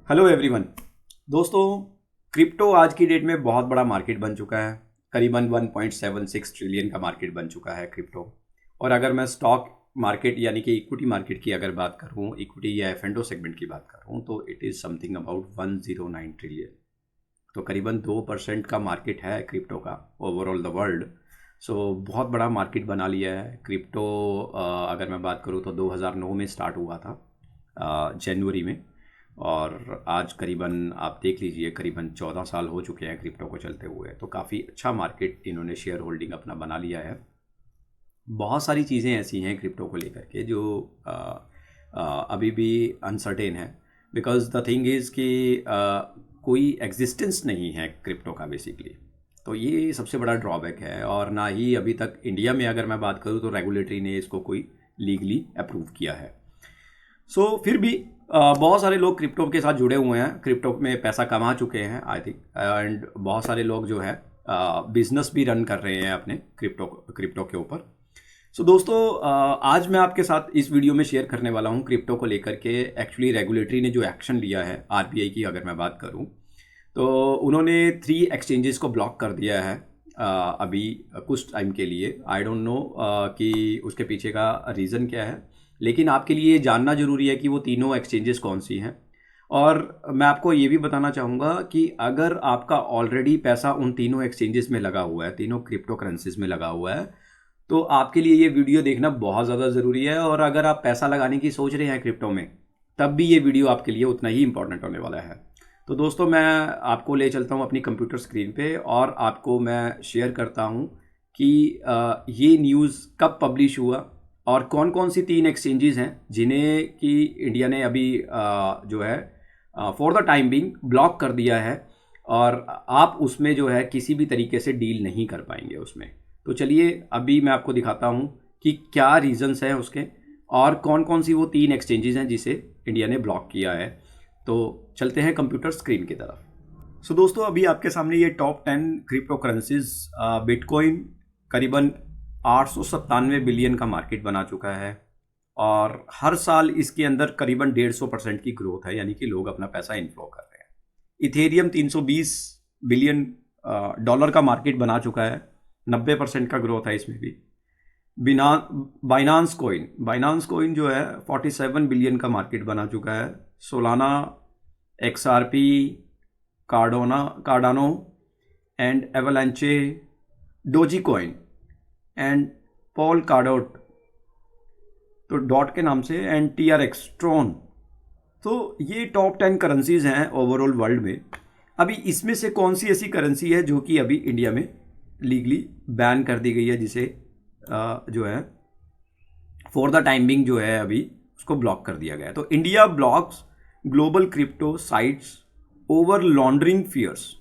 Hello everyone. दोस्तों, crypto आज की डेट में बहुत बड़ा मार्केट बन चुका है। करीबन 1.76 ट्रिलियन का मार्केट बन चुका है क्रिप्टो। और अगर मैं स्टॉक मार्केट यानी कि इक्विटी मार्केट की अगर बात करूं, इक्विटी या एफ&ओ सेगमेंट की बात करूं, तो it is something about 109 trillion. तो करीबन 2% का मार्केट है क्रिप्टो का ओवरऑल द वर्ल्ड। सो बहुत बड़ा मार्केट बना लिया है क्रिप्टो। अगर मैं बात करूं तो 2009 में स्टार्ट हुआ था, जनवरी में। और आज करीबन आप देख लीजिए करीबन 14 साल हो चुके हैं क्रिप्टो को चलते हुए। तो काफ़ी अच्छा मार्केट इन्होंने शेयर होल्डिंग अपना बना लिया है। बहुत सारी चीज़ें ऐसी हैं क्रिप्टो को लेकर के जो अभी भी अनसर्टेन है। बिकॉज द थिंग इज़ कि कोई एग्जिस्टेंस नहीं है क्रिप्टो का बेसिकली। तो ये सबसे बड़ा ड्रॉबैक है। और ना ही अभी तक इंडिया में अगर मैं बात करूँ तो रेगुलेटरी ने इसको कोई लीगली अप्रूव किया है। फिर भी बहुत सारे लोग क्रिप्टो के साथ जुड़े हुए हैं, क्रिप्टो में पैसा कमा चुके हैं आई थिंक। एंड बहुत सारे लोग जो है बिजनेस भी रन कर रहे हैं अपने क्रिप्टो के ऊपर। दोस्तों, आज मैं आपके साथ इस वीडियो में शेयर करने वाला हूं क्रिप्टो को लेकर के। एक्चुअली रेगुलेटरी ने जो एक्शन लिया है, आरबीआई की अगर मैं बात करूं, तो उन्होंने 3 एक्सचेंजेस को ब्लॉक कर दिया है अभी कुछ टाइम के लिए। आई डोंट नो कि उसके पीछे का रीज़न क्या है, लेकिन आपके लिए जानना ज़रूरी है कि वो तीनों एक्सचेंजेस कौन सी हैं। और मैं आपको ये भी बताना चाहूँगा कि अगर आपका ऑलरेडी पैसा उन तीनों एक्सचेंजेस में लगा हुआ है, तीनों क्रिप्टो करेंसीज में लगा हुआ है, तो आपके लिए ये वीडियो देखना बहुत ज़्यादा ज़रूरी है। और अगर आप पैसा लगाने की सोच रहे हैं क्रिप्टो में, तब भी ये वीडियो आपके लिए उतना ही इंपॉर्टेंट होने वाला है। तो दोस्तों, मैं आपको ले चलता हूँ अपनी कंप्यूटर स्क्रीन पे और आपको मैं शेयर करता हूँ कि ये न्यूज़ कब पब्लिश हुआ और कौन कौन सी 3 एक्सचेंजेस हैं जिन्हें कि इंडिया ने अभी जो है for the time being block कर दिया है। और आप उसमें जो है किसी भी तरीके से डील नहीं कर पाएंगे उसमें। तो चलिए अभी मैं आपको दिखाता हूँ कि क्या रीजंस हैं उसके और कौन कौन सी वो 3 एक्सचेंजेस हैं जिसे इंडिया ने ब्लॉक किया है। तो चलते हैं कंप्यूटर स्क्रीन की तरफ। दोस्तों, अभी आपके सामने ये टॉप 10 क्रिप्टो करेंसीज। बिटकॉइन करीबन 897 बिलियन का मार्केट बना चुका है और हर साल इसके अंदर करीबन 150% की ग्रोथ है, यानी कि लोग अपना पैसा इनफ्लो कर रहे हैं। इथेरियम 320 बिलियन डॉलर का मार्केट बना चुका है, 90% का ग्रोथ है इसमें भी। बाइनांस कोइन जो है 47 बिलियन का मार्केट बना चुका है। Solana, XRP, Cardano and Avalanche, Doge coin and Polkadot, तो डॉट के नाम से, एंड TRX ट्रॉन। तो ये टॉप 10 करेंसीज हैं ओवरऑल वर्ल्ड में। अभी इसमें से कौन सी ऐसी करेंसी है जो कि अभी इंडिया में लीगली बैन कर दी गई है, जिसे जो है फॉर द टाइम बिंग जो है अभी उसको ब्लॉक कर दिया गया है। तो India blocks global crypto sites over laundering fears.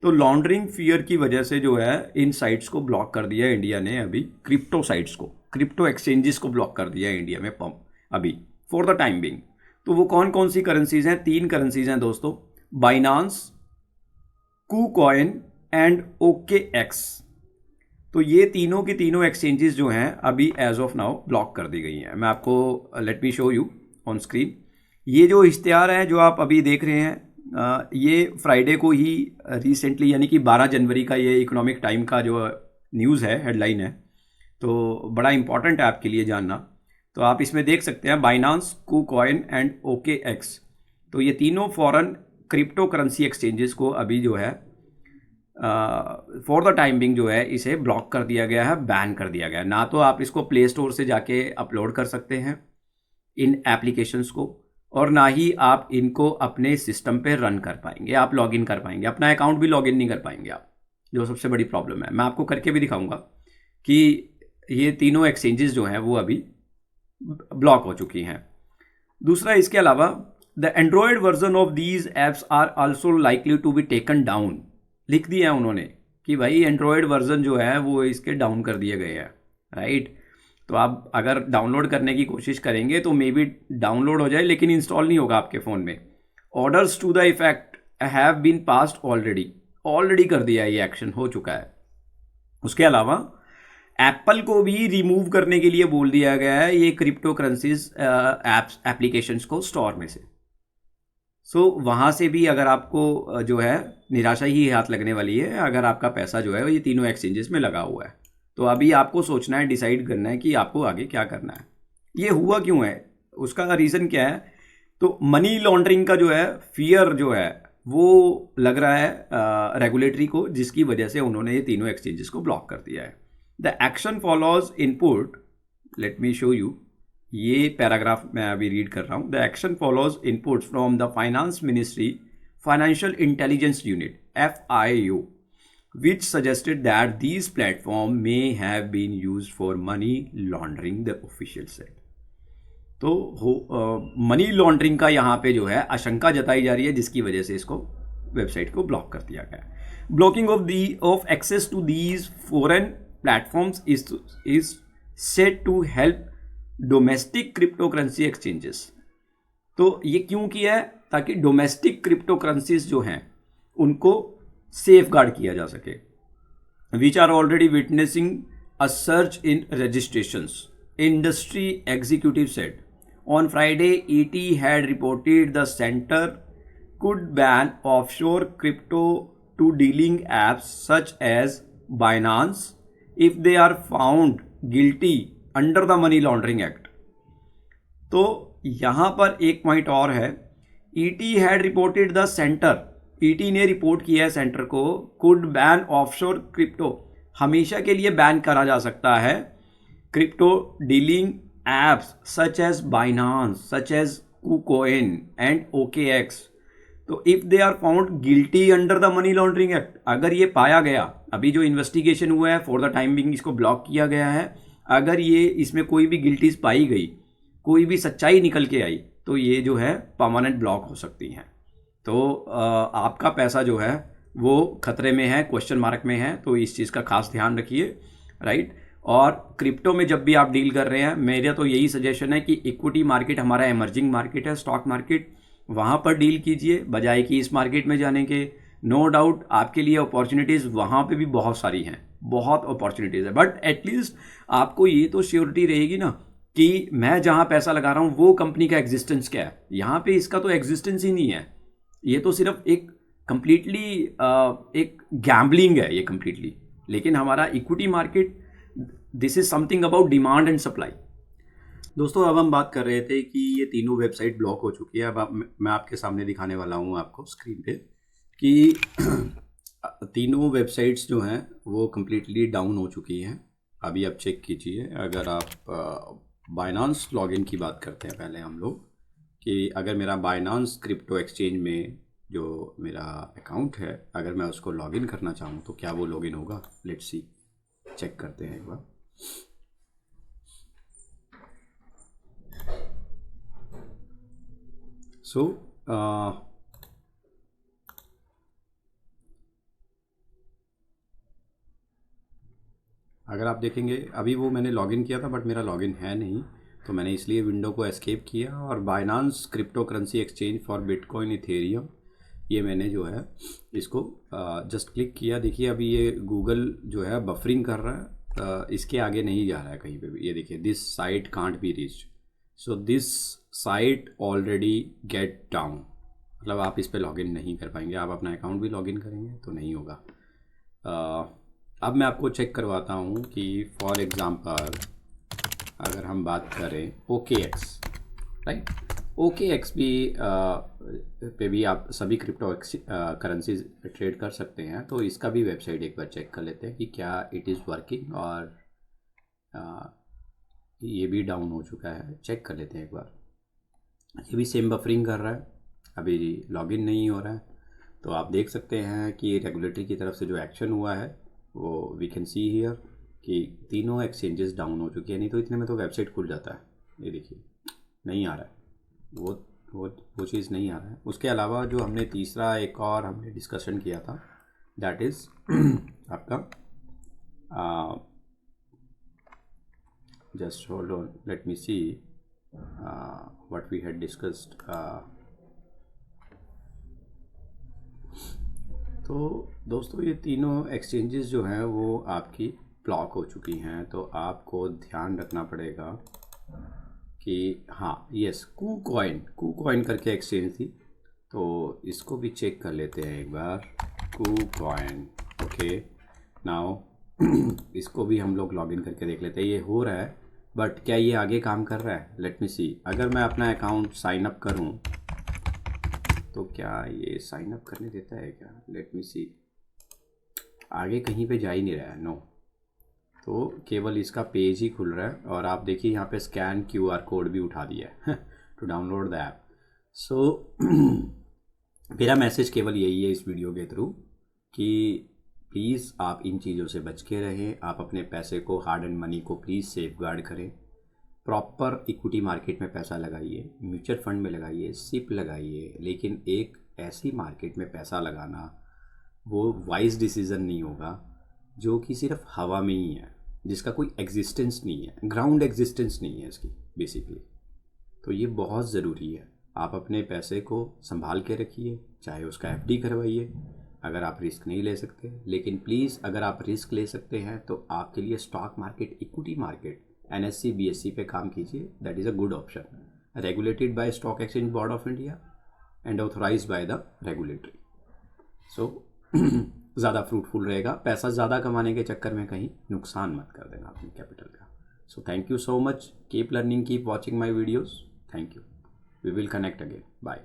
तो लॉन्ड्रिंग फियर की वजह से जो है इन साइट्स को ब्लॉक कर दिया इंडिया ने अभी। क्रिप्टो साइट्स को, क्रिप्टो एक्सचेंजेस को ब्लॉक कर दिया इंडिया में अभी फॉर द टाइम बिंग। तो वो कौन कौन सी करेंसीज हैं? 3 करेंसीज हैं दोस्तों, बाइनांस, KuCoin एंड OKX। तो ये तीनों की तीनों एक्सचेंजेस जो हैं अभी एज ऑफ नाउ ब्लॉक कर दी गई हैं। मैं आपको let me show you on screen. ये जो इश्तिहार है जो आप अभी देख रहे हैं, ये फ्राइडे को ही रिसेंटली यानी कि 12 जनवरी का ये इकोनॉमिक टाइम का जो न्यूज़ है, हेडलाइन है। तो बड़ा इंपॉर्टेंट है आपके लिए जानना। तो आप इसमें देख सकते हैं बाइनांस, KuCoin एंड OKX। तो ये तीनों फॉरेन क्रिप्टो करेंसी एक्सचेंजेस को अभी जो है फॉर द टाइम बिंग जो है इसे ब्लॉक कर दिया गया है, बैन कर दिया गया है। ना तो आप इसको प्ले स्टोर से जाके अपलोड कर सकते हैं इन एप्लीकेशंस को, और ना ही आप इनको अपने सिस्टम पे रन कर पाएंगे, आप लॉगिन कर पाएंगे, अपना अकाउंट भी लॉगिन नहीं कर पाएंगे आप, जो सबसे बड़ी प्रॉब्लम है। मैं आपको करके भी दिखाऊंगा कि ये तीनों एक्सचेंजेस जो हैं वो अभी ब्लॉक हो चुकी हैं। दूसरा, इसके अलावा the Android version of these apps are also likely to be taken down. लिख दिया है उन्होंने कि भाई एंड्रॉयड वर्जन जो है वो इसके डाउन कर दिए गए हैं, राइट। तो आप अगर डाउनलोड करने की कोशिश करेंगे तो मे बी डाउनलोड हो जाए, लेकिन इंस्टॉल नहीं होगा आपके फ़ोन में। Orders to the effect have been passed already कर दिया है, ये एक्शन हो चुका है। उसके अलावा एप्पल को भी रिमूव करने के लिए बोल दिया गया है ये क्रिप्टो करेंसीज एप्लीकेशंस को स्टोर में से। सो वहाँ से भी अगर आपको जो है निराशा ही हाथ लगने वाली है अगर आपका पैसा जो है ये तीनों एक्सचेंजेस में लगा हुआ है। तो अभी आपको सोचना है, डिसाइड करना है कि आपको आगे क्या करना है। ये हुआ क्यों है, उसका रीज़न क्या है? तो मनी लॉन्ड्रिंग का जो है फियर जो है वो लग रहा है रेगुलेटरी को, जिसकी वजह से उन्होंने ये तीनों एक्सचेंजेस को ब्लॉक कर दिया है। The action follows input, let me show you, ये पैराग्राफ मैं अभी रीड कर रहा हूँ। The action follows inputs from the finance ministry financial intelligence unit FIU which suggested that these platforms may have been used for money laundering, the official said। तो money laundering का यहाँ पे जो है आशंका जताई जा रही है, जिसकी वजह से इसको वेबसाइट को ब्लॉक कर दिया गया है। Blocking of access to these foreign platforms is set to help domestic crypto currency exchanges. तो ये क्यों किया है? ताकि डोमेस्टिक क्रिप्टो करेंसीज जो हैं उनको सेफ गार्ड किया जा सके। Which are already witnessing a search in registrations, industry executive said on Friday ET had reported the center could ban offshore crypto to dealing apps such as Binance if they are found guilty under the Money Laundering Act। तो यहाँ पर एक point और है, ET had reported the center, ET ने report किया है centre को, could ban offshore crypto, हमेशा के लिए बैन करा जा सकता है crypto dealing apps such as Binance, such as KuCoin and OKX। तो if they are found guilty under the Money Laundering Act, अगर ये पाया गया, अभी जो इन्वेस्टिगेशन हुआ है फॉर द टाइम बिंग इसको ब्लॉक किया गया है, अगर ये इसमें कोई भी गिल्टीज पाई गई, कोई भी सच्चाई निकल के आई, तो ये जो है परमानेंट ब्लॉक हो सकती हैं। तो आपका पैसा जो है वो खतरे में है, क्वेश्चन मार्क में है, तो इस चीज़ का खास ध्यान रखिए, राइट। और क्रिप्टो में जब भी आप डील कर रहे हैं, मेरा तो यही सजेशन है कि इक्विटी मार्केट हमारा इमर्जिंग मार्केट है, स्टॉक मार्केट, वहाँ पर डील कीजिए बजाय कि इस मार्केट में जाने के। नो डाउट आपके लिए अपॉर्चुनिटीज़ वहाँ पे भी बहुत सारी हैं, बहुत अपॉर्चुनिटीज़ है, बट एटलीस्ट आपको ये तो श्योरिटी रहेगी ना कि मैं जहाँ पैसा लगा रहा हूँ वो कंपनी का एग्जिस्टेंस क्या है। यहाँ पे इसका तो एग्जिस्टेंस ही नहीं है, ये तो सिर्फ एक कंप्लीटली एक गैम्बलिंग है ये कंप्लीटली। लेकिन हमारा equity market, this is something about demand and supply. दोस्तों अब हम बात कर रहे थे कि ये तीनों वेबसाइट ब्लॉक हो चुकी है। अब मैं आपके सामने दिखाने वाला हूँ आपको स्क्रीन पे कि तीनों वेबसाइट्स जो हैं वो कम्प्लीटली डाउन हो चुकी हैं। अभी आप चेक कीजिए, अगर आप बाइनांस लॉगिन की बात करते हैं पहले हम लोग, कि अगर मेरा बाइनांस क्रिप्टो एक्सचेंज में जो मेरा अकाउंट है, अगर मैं उसको लॉगिन करना चाहूँ तो क्या वो लॉगिन होगा? लेट्स सी, चेक करते हैं एक बार। सो अगर आप देखेंगे अभी वो मैंने लॉगिन किया था बट मेरा लॉगिन है नहीं, तो मैंने इसलिए विंडो को एस्केप किया और Binance crypto currency exchange for bitcoin Ethereum, ये मैंने जो है इसको जस्ट क्लिक किया। देखिए अभी ये गूगल जो है बफरिंग कर रहा है, इसके आगे नहीं जा रहा है कहीं पे भी। ये देखिए, this site can't be reached, so this site already get down, मतलब आप इस पे लॉगिन नहीं कर पाएंगे। आप अपना अकाउंट भी लॉगिन करेंगे तो नहीं होगा। अब मैं आपको चेक करवाता हूँ कि फॉर एग्ज़ाम्पल अगर हम बात करें OKX, राइट, OKX भी पे भी आप सभी क्रिप्टो करेंसी ट्रेड कर सकते हैं। तो इसका भी वेबसाइट एक बार चेक कर लेते हैं कि क्या इट इज़ वर्किंग, और ये भी डाउन हो चुका है, चेक कर लेते हैं एक बार। ये भी सेम बफरिंग कर रहा है, अभी लॉगिन नहीं हो रहा है। तो आप देख सकते हैं कि रेगुलेटरी की तरफ से जो एक्शन हुआ है वो वी कैन सी हियर कि तीनों एक्सचेंजेस डाउन हो चुकी है। नहीं तो इतने में तो वेबसाइट खुल जाता है। ये देखिए नहीं आ रहा है, वो चीज़ नहीं आ रहा है। उसके अलावा जो हमने तीसरा एक और हमने डिस्कशन किया था, दैट इज़ आपका just hold on, let me see what we had discussed. तो दोस्तों ये तीनों एक्सचेंजेस जो हैं वो आपकी ब्लॉक हो चुकी हैं। तो आपको ध्यान रखना पड़ेगा कि हाँ, यस, KuCoin करके एक्सचेंज थी, तो इसको भी चेक कर लेते हैं एक बार, KuCoin। ओके, नाउ इसको भी हम लोग लॉगिन करके देख लेते हैं। ये हो रहा है, बट क्या ये आगे काम कर रहा है? लेट मी सी। अगर मैं अपना अकाउंट साइन अप करूं तो क्या ये साइन अप करने देता है क्या? लेट मी सी। आगे कहीं पे जा ही नहीं रहा है, नो। तो केवल इसका पेज ही खुल रहा है, और आप देखिए यहाँ पे स्कैन QR कोड भी उठा दिया है टू डाउनलोड द ऐप। सो मेरा मैसेज केवल यही है इस वीडियो के थ्रू कि प्लीज़ आप इन चीज़ों से बच के रहें। आप अपने पैसे को, हार्ड एंड मनी को प्लीज़ सेफ गार्ड करें। प्रॉपर इक्विटी मार्केट में पैसा लगाइए, म्यूचुअल फंड में लगाइए, सिप लगाइए, लेकिन एक ऐसी मार्केट में पैसा लगाना वो वाइज डिसीज़न नहीं होगा जो कि सिर्फ हवा में ही है, जिसका कोई एग्जिस्टेंस नहीं है, ग्राउंड एग्जिस्टेंस नहीं है इसकी बेसिकली। तो ये बहुत ज़रूरी है। आप अपने पैसे को संभाल के रखिए, चाहे उसका FD करवाइए अगर आप रिस्क नहीं ले सकते। लेकिन प्लीज़ अगर आप रिस्क ले सकते हैं तो आपके लिए stock market, equity market, NSE BSE पे काम कीजिए। That is a good option, regulated by stock exchange board of India and authorise by the regulatory. So ज़्यादा फ्रूटफुल रहेगा। पैसा ज़्यादा कमाने के चक्कर में कहीं नुकसान मत कर देना अपने कैपिटल का। So thank you so much. Keep learning, keep watching my videos. Thank you. We will connect again. Bye.